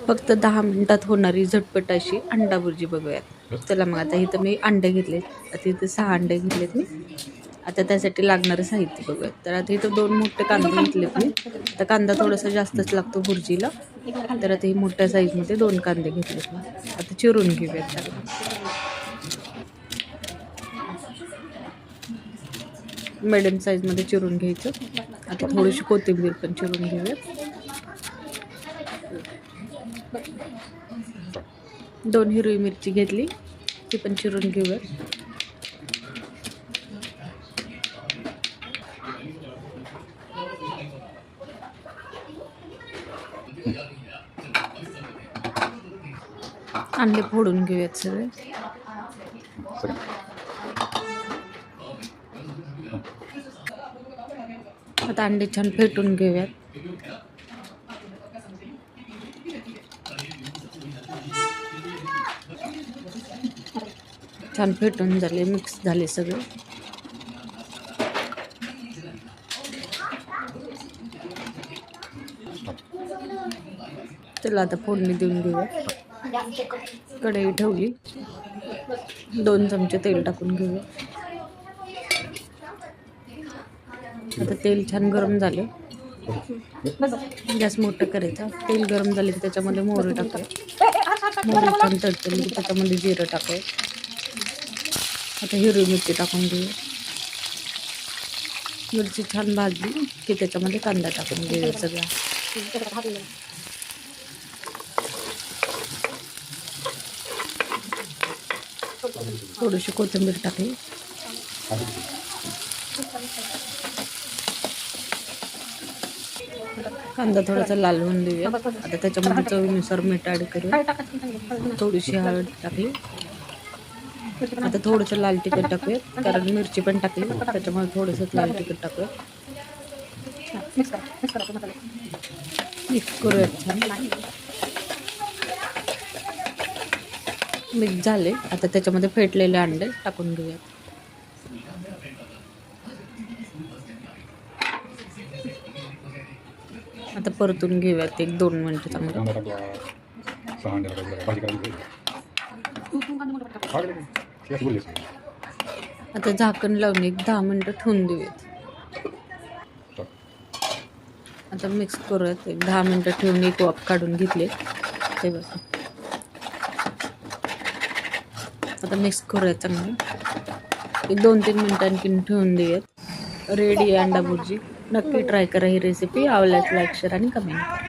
फक्त 10 मिनिटात होणारी झटपट अशी अंडा भुर्जी बघूयात. चला मग आता इथं मी अंडे घेतलेत. आता इथं 6 अंडे घेतलेत मी. आता त्यासाठी लागणारं साहित्य बघूयात. तर आता इथं 2 मोठे कांदे घेतलेत मी. आता कांदा थोडासा जास्तच लागतो भुर्जीला. तर आता ही मोठ्या साईजमध्ये 2 कांदे घेतलेत मी. आता चिरून घेऊयात त्याला. मिडियम साईजमध्ये चिरून घ्यायचं. आता थोडीशी कोथिंबीर पण चिरून घेऊयात. 2 हिरवी मिरची घेतली, ती पण चिरून घेऊयात. अंडे फोडून घेऊयात सगळे. आता अंडे छान फेटून घेऊयात. छान फेटून झाले, मिक्स झाले सगळे. चला आता फोडणी देऊन घेऊया. कढई ठेवली, 2 चमचे तेल टाकून घेऊया. आता तेल छान गरम झाले, गॅस मोठं करायचा. तेल गरम झाले की त्याच्यामध्ये मोहरी टाकायची. मोहरी छान तडतडली की त्याच्यामध्ये जिरं टाकायचं. आता हिरवी मिरची टाकून घेऊया. मिरची छान भाजली की त्याच्यामध्ये कांदा टाकून घेऊया सगळा. थोडीशी कोथिंबीर टाकली. कांदा थोडासा लाल होऊन देऊया. आता त्याच्यामध्ये चवीनुसार मीठ ॲड करूया. थोडीशी हळद टाकली. आता थोडंसं लाल तिखट टाकूयात, कारण मिरची पण टाकली त्याच्यामुळे थोडंसं लाल तिखट टाकूयात. मिक्स करूयात छान. मिक्स झाले. आता त्याच्यामध्ये फेटलेले अंडे टाकून घेऊयात. आता परतून घेऊयात 1-2 मिनिटं चांगलं. आता झाकण लावून 10 मिनिटं ठेवून देऊयात. आता मिक्स करूयात. 10 मिनिटं ठेवून एक वाफ काढून घेतले ते बघा. आता मिक्स करूयात चांगलं. 2-3 मिनिटं आणखीन ठेवून देऊयात. रेडी अंडा भुर्जी. नक्की ट्राय करा ही रेसिपी. आवडल्यास लाईक, शेअर आणि कमेंट.